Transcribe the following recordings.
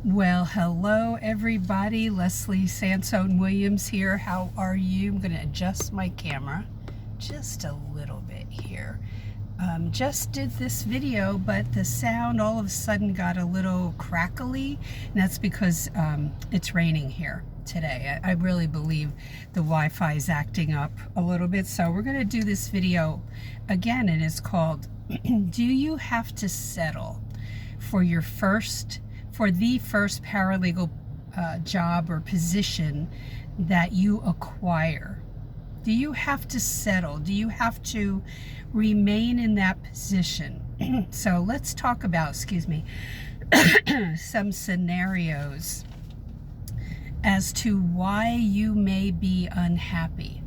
Well, hello everybody. Leslie Sansone Williams here. How are you? I'm going to adjust my camera just a little bit here. Just did this video, but the sound all of a sudden got a little crackly, and that's because it's raining here today. I really believe the Wi-Fi is acting up a little bit, so we're going to do this video again, and it's called Do You Have to Settle for the first paralegal job or position that you acquire? Do you have to settle? Do you have to remain in that position? So let's talk about, some scenarios as to why you may be unhappy.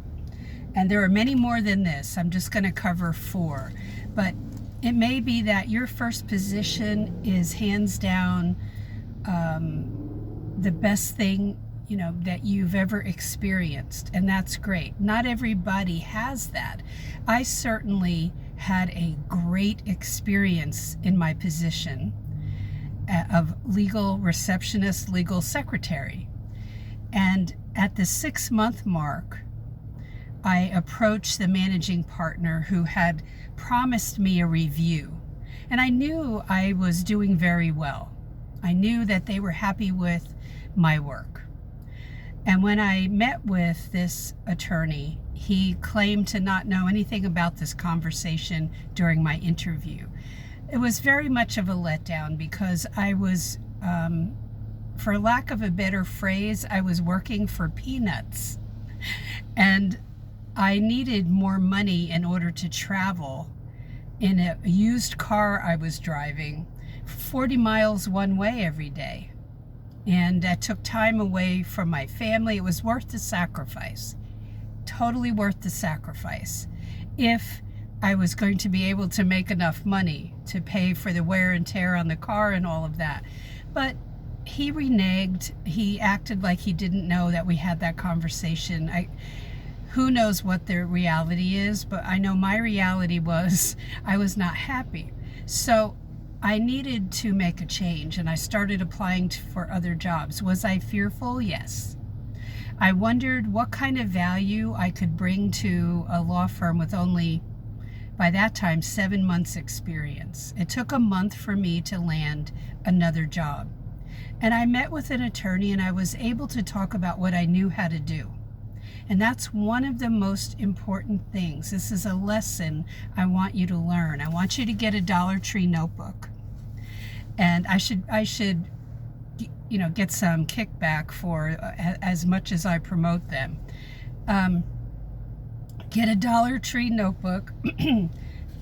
And there are many more than this. I'm just going to cover 4. But it may be that your first position is hands down the best thing that you've ever experienced, and that's great. Not everybody has that. I certainly had a great experience in my position of legal receptionist, legal secretary, and at the 6-month mark I approached the managing partner who had promised me a review, and I knew I was doing very well. I knew that they were happy with my work. And when I met with this attorney, he claimed to not know anything about this conversation during my interview. It was very much of a letdown because I was, for lack of a better phrase, I was working for peanuts. And I needed more money in order to travel in a used car I was driving 40 miles one way every day. And that took time away from my family. It was worth the sacrifice, totally worth the sacrifice, if I was going to be able to make enough money to pay for the wear and tear on the car and all of that. But he reneged. He acted like he didn't know that we had that conversation. Who knows what their reality is, but I know my reality was I was not happy. So I needed to make a change, and I started applying for other jobs. Was I fearful? Yes. I wondered what kind of value I could bring to a law firm with only, by that time, 7 months experience. It took a month for me to land another job. And I met with an attorney, and I was able to talk about what I knew how to do. And that's one of the most important things. This is a lesson I want you to learn. I want you to get a Dollar Tree notebook. And I should get some kickback for as much as I promote them. Get a Dollar Tree notebook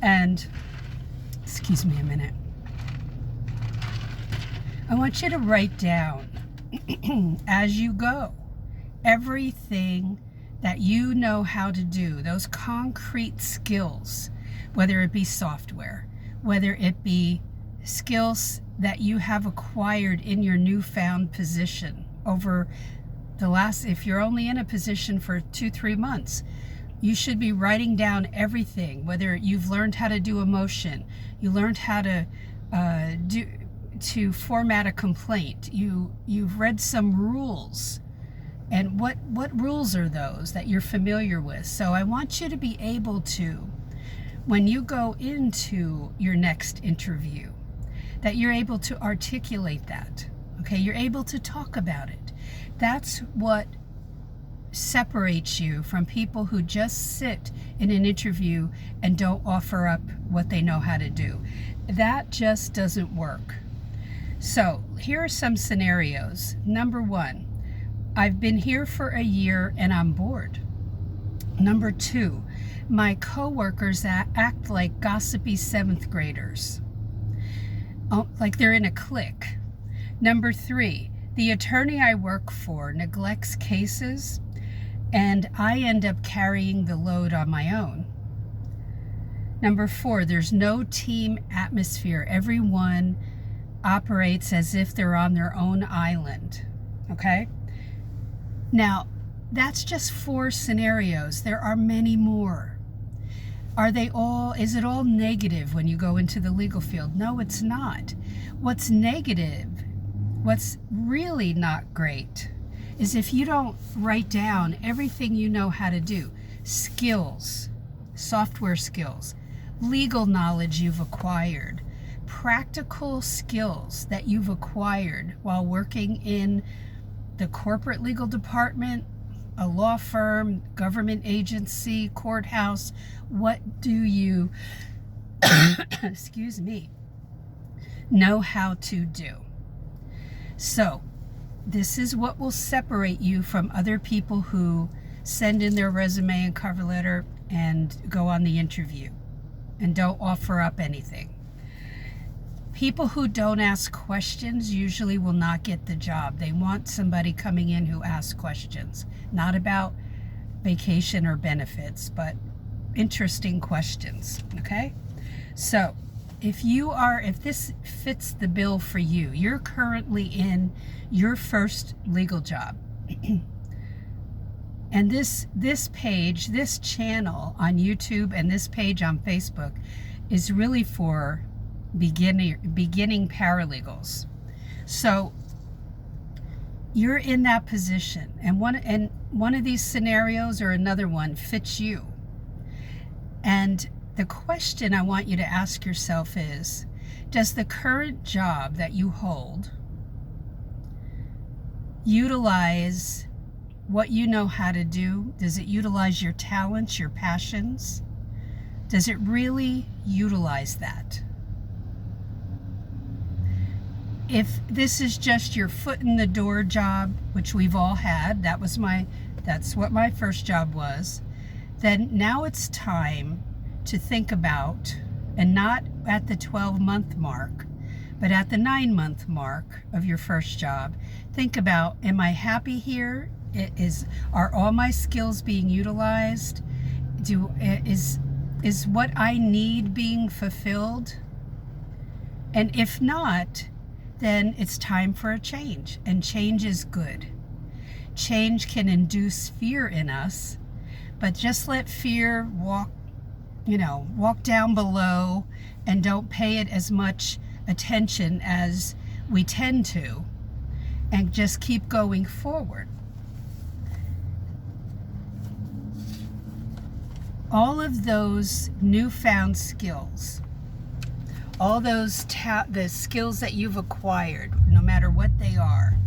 and, excuse me a minute. I want you to write down as you go everything that you know how to do, those concrete skills, whether it be software, whether it be skills that you have acquired in your newfound position over the last, if you're only in a position for 2-3 months, you should be writing down everything, whether you've learned how to do a motion, you learned how to format a complaint, you've read some rules. And what rules are those that you're familiar with? So I want you to be able to, when you go into your next interview, that you're able to articulate that, okay? You're able to talk about it. That's what separates you from people who just sit in an interview and don't offer up what they know how to do. That just doesn't work. So here are some scenarios. Number 1, I've been here for a year and I'm bored. Number 2, my coworkers act like gossipy 7th graders. Like they're in a clique. Number 3, the attorney I work for neglects cases and I end up carrying the load on my own. Number 4, there's no team atmosphere. Everyone operates as if they're on their own island, okay? Now, that's just 4 scenarios. There are many more. Is it all negative when you go into the legal field? No, it's not. What's negative What's really not great is if you don't write down everything you know how to do. Skills, software skills, legal knowledge you've acquired, practical skills that you've acquired while working in the corporate legal department, a law firm, government agency, courthouse. What do you, excuse me, know how to do? So this is what will separate you from other people who send in their resume and cover letter and go on the interview and don't offer up anything. People who don't ask questions usually will not get the job. They want somebody coming in who asks questions, not about vacation or benefits, but interesting questions, okay? So if this fits the bill for you, you're currently in your first legal job. And this page, this channel on YouTube and this page on Facebook is really for beginning paralegals. So you're in that position, and one of these scenarios or another one fits you. And the question I want you to ask yourself is, does the current job that you hold utilize what you know how to do? Does it utilize your talents, your passions? Does it really utilize that? If this is just your foot in the door job, which we've all had, that's what my first job was, then now it's time to think about, and not at the 12-month mark, but at the 9-month mark of your first job, think about, am I happy here? Are all my skills being utilized? Is what I need being fulfilled? And if not, then it's time for a change, and change is good. Change can induce fear in us, but just let fear walk down below and don't pay it as much attention as we tend to, and just keep going forward. All of those newfound skills, all those the skills that you've acquired, no matter what they are,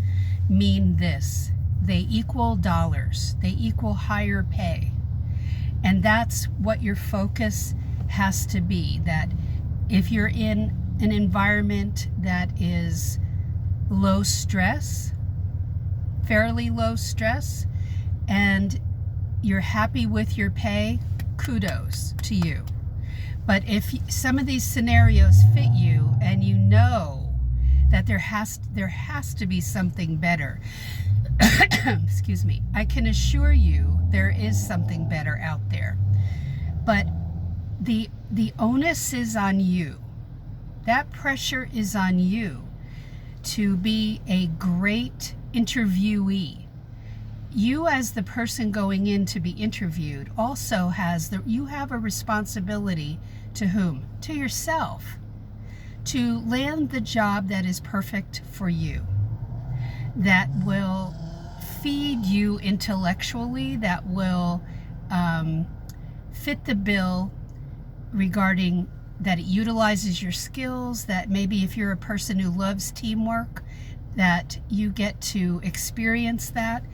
mean this: they equal dollars, they equal higher pay. And that's what your focus has to be, that if you're in an environment that is low stress, fairly low stress, and you're happy with your pay, kudos to you. But if some of these scenarios fit you and you know that there has to be something better, excuse me, I can assure you there is something better out there. But the onus is on you. That pressure is on you to be a great interviewee. You, as the person going in to be interviewed, also you have a responsibility to whom? To yourself, to land the job that is perfect for you, that will feed you intellectually, that will fit the bill regarding that it utilizes your skills, that maybe if you're a person who loves teamwork, that you get to experience that.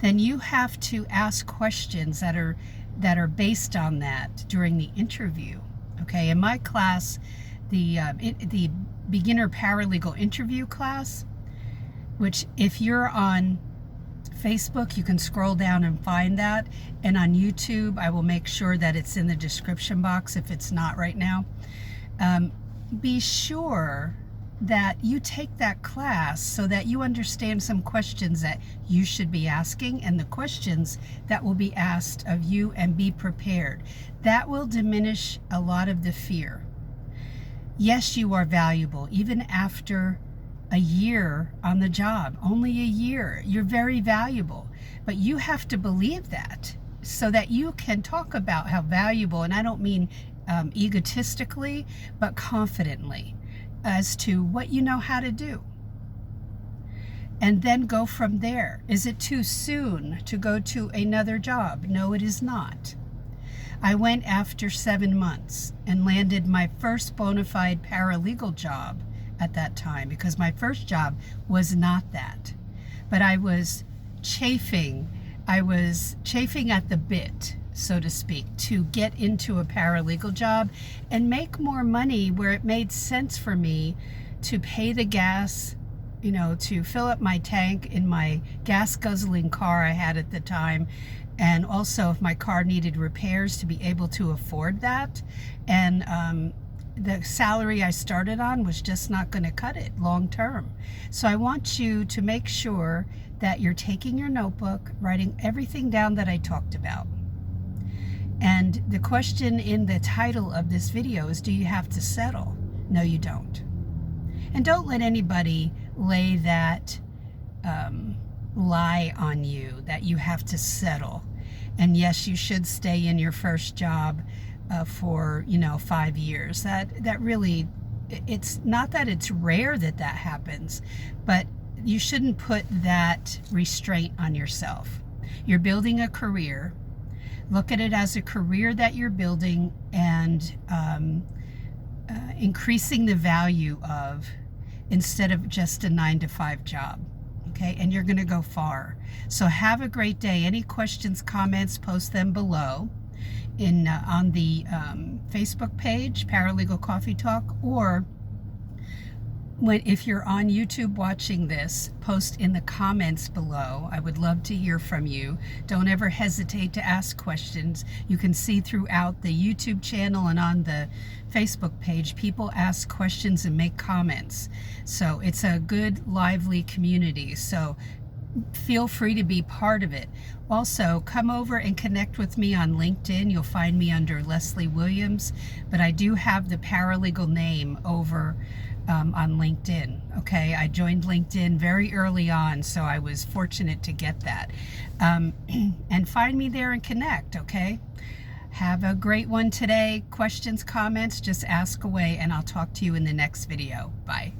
Then you have to ask questions that are based on that during the interview. Okay, in my class, the beginner paralegal interview class, which if you're on Facebook, you can scroll down and find that, and on YouTube, I will make sure that it's in the description box if it's not right now. Be sure that you take that class so that you understand some questions that you should be asking and the questions that will be asked of you, and be prepared. That will diminish a lot of the fear. Yes, you are valuable, even after a year on the job, only a year. You're very valuable, but you have to believe that so that you can talk about how valuable, and I don't mean egotistically, but confidently, as to what you know how to do. and then go from there. Is it too soon to go to another job? No, it is not. I went after 7 months and landed my first bona fide paralegal job at that time, because my first job was not that. But I was chafing at the bit, so to speak, to get into a paralegal job and make more money where it made sense for me to pay the gas, to fill up my tank in my gas guzzling car I had at the time. And also, if my car needed repairs, to be able to afford that. And the salary I started on was just not going to cut it long term. So I want you to make sure that you're taking your notebook, writing everything down that I talked about. And the question in the title of this video is, do you have to settle? No, you don't. And don't let anybody lay that lie on you that you have to settle. And yes, you should stay in your first job for 5 years. That really, it's not that it's rare that happens, but you shouldn't put that restraint on yourself. You're building a career. Look at it as a career that you're building and increasing the value of, instead of just a 9-to-5 job. Okay, and you're going to go far. So have a great day. Any questions, comments, post them below on the Facebook page, Paralegal Coffee Talk, or if you're on YouTube watching this, post in the comments below. I would love to hear from you. Don't ever hesitate to ask questions. You can see throughout the YouTube channel and on the Facebook page, people ask questions and make comments. So it's a good, lively community. So feel free to be part of it. Also, come over and connect with me on LinkedIn. You'll find me under Leslie Williams, but I do have the paralegal name over on LinkedIn. Okay, I joined LinkedIn very early on, so I was fortunate to get that. And find me there and connect. Okay, have a great one today. Questions, comments, just ask away, and I'll talk to you in the next video. Bye.